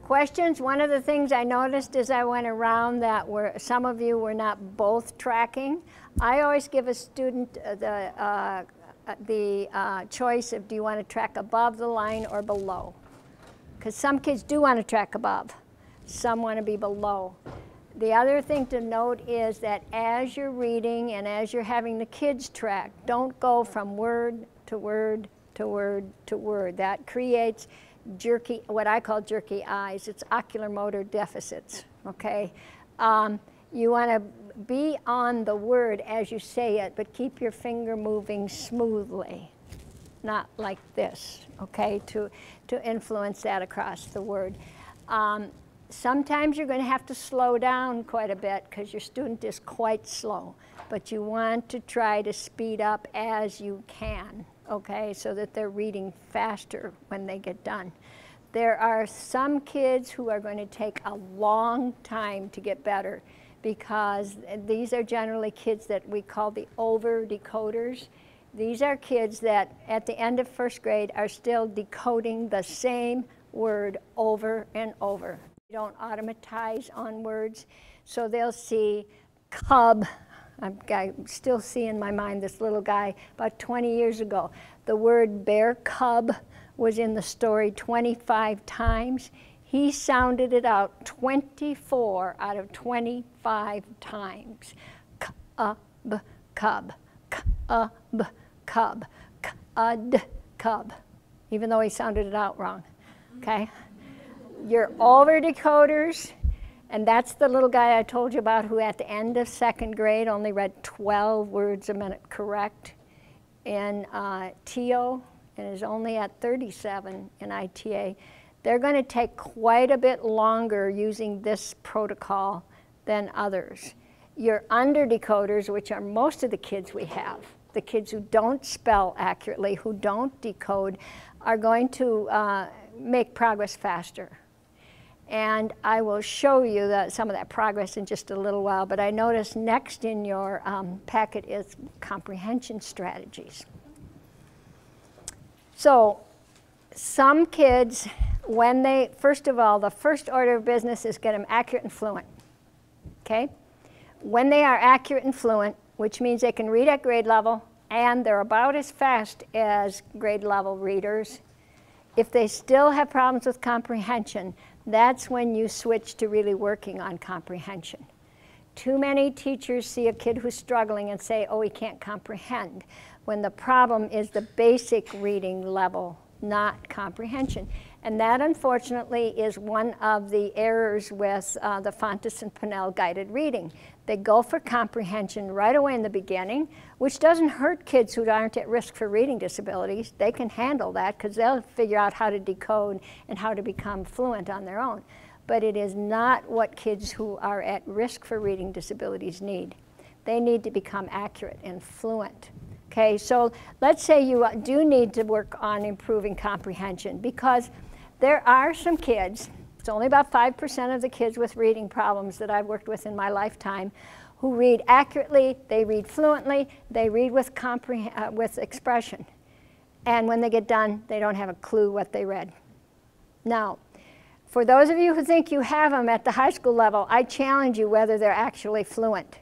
Questions? One of the things I noticed as I went around that some of you were not both tracking. I always give a student the choice of, do you want to track above the line or below? Because some kids do want to track above. Some want to be below. The other thing to note is that as you're reading and as you're having the kids track, don't go from word to word to word to word. That creates jerky, what I call jerky eyes. It's ocular motor deficits, okay? You want to be on the word as you say it, but keep your finger moving smoothly, not like this, okay, to influence that across the word. Sometimes you're going to have to slow down quite a bit because your student is quite slow, but you want to try to speed up as you can, okay, so that they're reading faster when they get done. There are some kids who are going to take a long time to get better because these are generally kids that we call the over-decoders. These are kids that at the end of first grade are still decoding the same word over and over. They don't automatize on words, so they'll see cub. I still see in my mind this little guy about 20 years ago. The word bear cub was in the story 25 times. He sounded it out 24 out of 25 times. Cub, cub, cub, cub, cud, cub, even though he sounded it out wrong, okay? Your over-decoders, and that's the little guy I told you about who at the end of second grade only read 12 words a minute correct in i.t.a. and is only at 37 in i.t.a. They're going to take quite a bit longer using this protocol than others. Your under-decoders, which are most of the kids we have, the kids who don't spell accurately, who don't decode, are going to make progress faster. And I will show you some of that progress in just a little while, but I notice next in your packet is comprehension strategies. So some kids, when they, first of all, the first order of business is get them accurate and fluent, okay? When they are accurate and fluent, which means they can read at grade level and they're about as fast as grade level readers, if they still have problems with comprehension, that's when you switch to really working on comprehension. Too many teachers see a kid who's struggling and say, oh, he can't comprehend, when the problem is the basic reading level, not comprehension. And that, unfortunately, is one of the errors with the Fontes and Pinnell guided reading. They go for comprehension right away in the beginning, which doesn't hurt kids who aren't at risk for reading disabilities. They can handle that because they'll figure out how to decode and how to become fluent on their own. But it is not what kids who are at risk for reading disabilities need. They need to become accurate and fluent. Okay, so let's say you do need to work on improving comprehension, because there are some kids, it's only about 5% of the kids with reading problems that I've worked with in my lifetime, who read accurately, they read fluently, they read with expression. And when they get done, they don't have a clue what they read. Now, for those of you who think you have them at the high school level, I challenge you whether they're actually fluent.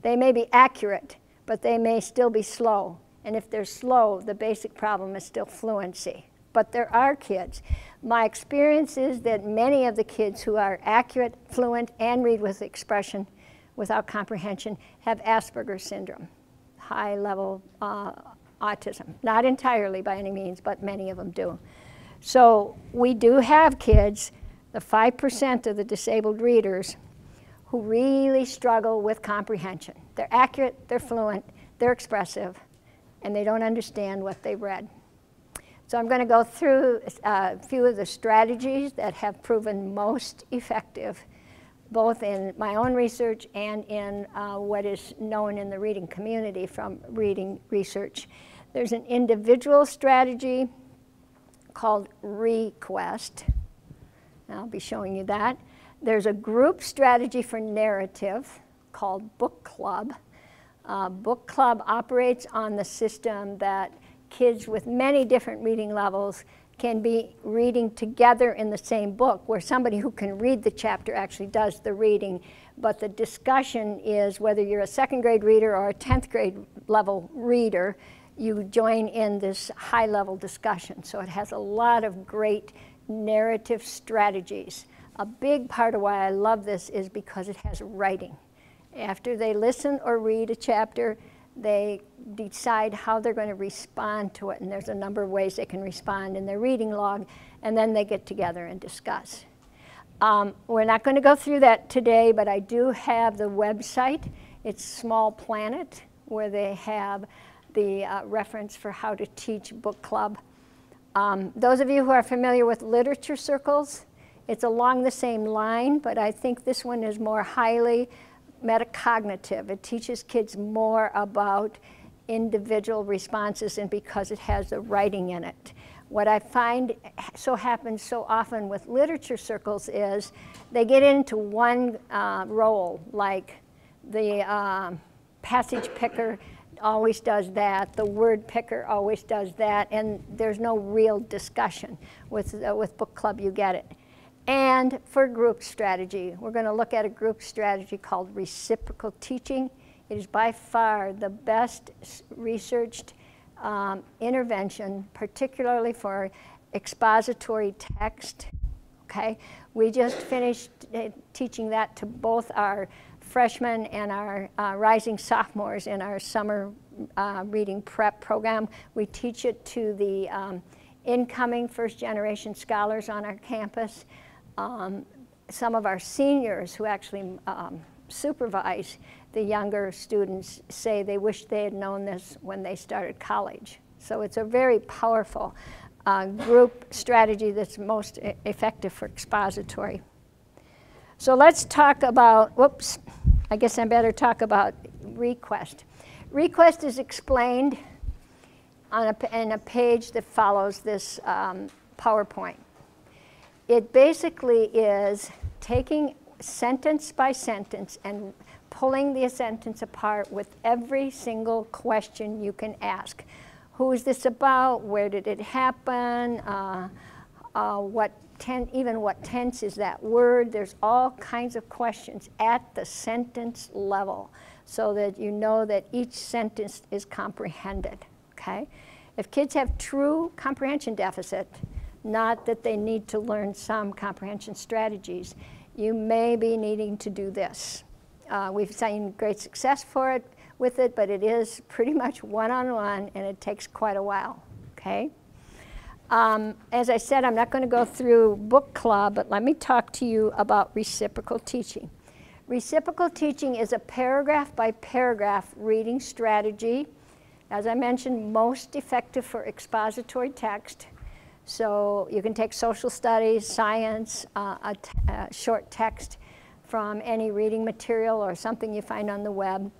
They may be accurate, but they may still be slow. And if they're slow, the basic problem is still fluency. But there are kids. My experience is that many of the kids who are accurate, fluent, and read with expression without comprehension have Asperger's syndrome, high-level autism. Not entirely by any means, but many of them do. So we do have kids, the 5% of the disabled readers, who really struggle with comprehension. They're accurate, they're fluent, they're expressive, and they don't understand what they read. So I'm going to go through a few of the strategies that have proven most effective, both in my own research and in what is known in the reading community from reading research. There's an individual strategy called Request. I'll be showing you that. There's a group strategy for narrative called Book Club. Book Club operates on the system that kids with many different reading levels can be reading together in the same book, where somebody who can read the chapter actually does the reading, but the discussion is whether you're a 2nd grade reader or a 10th grade level reader, you join in this high level discussion. So it has a lot of great narrative strategies. A big part of why I love this is because it has writing. After they listen or read a chapter, they decide how they're going to respond to it, and there's a number of ways they can respond in their reading log, and then they get together and discuss. We're not going to go through that today, but I do have the website. It's Small Planet, where they have the reference for how to teach book club. Those of you who are familiar with literature circles, it's along the same line, but I think this one is more highly metacognitive. It teaches kids more about individual responses, and because it has the writing in it. What I find happens so often with literature circles is they get into one role, like the passage picker always does that, the word picker always does that, and there's no real discussion. With book club, you get it. And for group strategy, we're going to look at a group strategy called Reciprocal Teaching. It is by far the best researched intervention, particularly for expository text. Okay, we just finished teaching that to both our freshmen and our rising sophomores in our summer reading prep program. We teach it to the incoming first-generation scholars on our campus. Some of our seniors who actually supervise the younger students say they wish they had known this when they started college. So it's a very powerful group strategy that's most effective for expository. So let's talk about, whoops, I guess I better talk about request. Request is explained on in a page that follows this PowerPoint. It basically is taking sentence by sentence and pulling the sentence apart with every single question you can ask. Who is this about? Where did it happen? Even what tense is that word? There's all kinds of questions at the sentence level so that you know that each sentence is comprehended, okay? If kids have true comprehension deficit, not that they need to learn some comprehension strategies, you may be needing to do this. We've seen great success with it, but it is pretty much one-on-one, and it takes quite a while, okay? As I said, I'm not going to go through book club, but let me talk to you about reciprocal teaching. Reciprocal teaching is a paragraph-by-paragraph reading strategy. As I mentioned, most effective for expository text. So you can take social studies, science, a short text from any reading material or something you find on the web.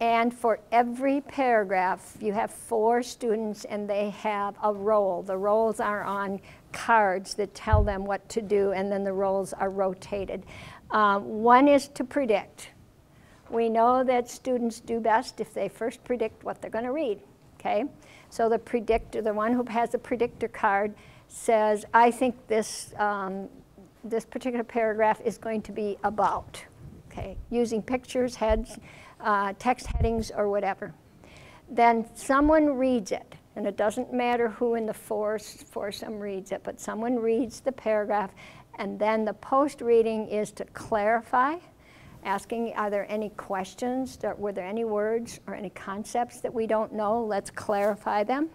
And for every paragraph, you have 4 students and they have a role. The roles are on cards that tell them what to do, and then the roles are rotated. One is to predict. We know that students do best if they first predict what they're going to read, okay? So the predictor, the one who has the predictor card, says, I think this, this particular paragraph is going to be about, okay? Using pictures, heads, text headings, or whatever. Then someone reads it, and it doesn't matter who in the foursome reads it, but someone reads the paragraph, and then the post-reading is to clarify, asking, are there any questions? Were there any words or any concepts that we don't know? Let's clarify them.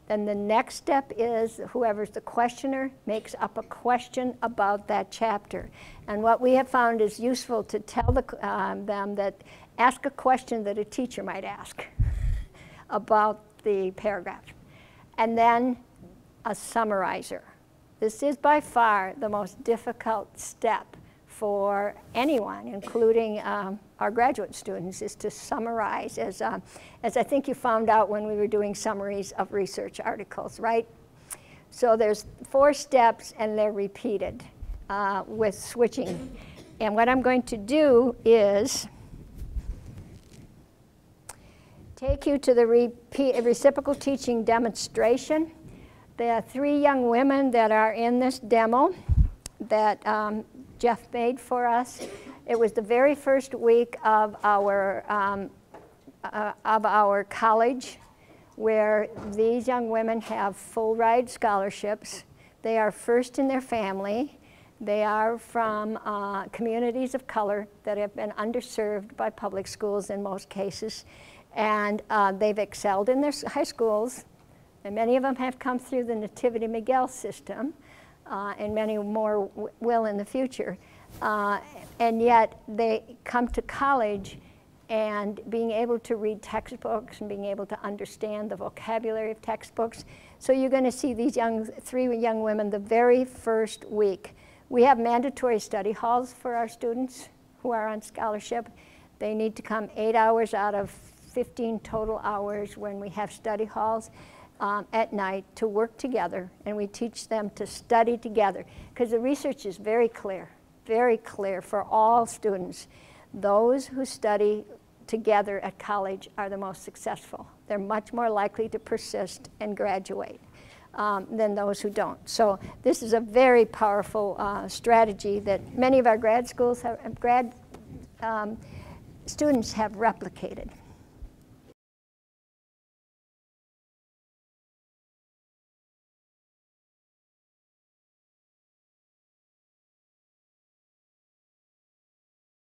Then the next step is whoever's the questioner makes up a question about that chapter. And what we have found is useful to tell them that ask a question that a teacher might ask about the paragraph. And then a summarizer. This is by far the most difficult step for anyone, including our graduate students, is to summarize, as I think you found out when we were doing summaries of research articles, right? So there's 4 steps, and they're repeated with switching. And what I'm going to do is take you to the reciprocal teaching demonstration. The 3 young women that are in this demo that Jeff made for us, it was the very first week of our college, where these young women have full ride scholarships. They are first in their family. They are from communities of color that have been underserved by public schools in most cases. And they've excelled in their high schools. And many of them have come through the Nativity Miguel system, and many more will in the future. And yet they come to college, and being able to read textbooks and being able to understand the vocabulary of textbooks. So you're going to see these 3 young women the very first week. We have mandatory study halls for our students who are on scholarship. They need to come 8 hours out of 15 total hours when we have study halls at night to work together, and we teach them to study together, because the research is very clear for all students. Those who study together at college are the most successful. They're much more likely to persist and graduate than those who don't. So this is a very powerful strategy that many of our grad schools students have replicated.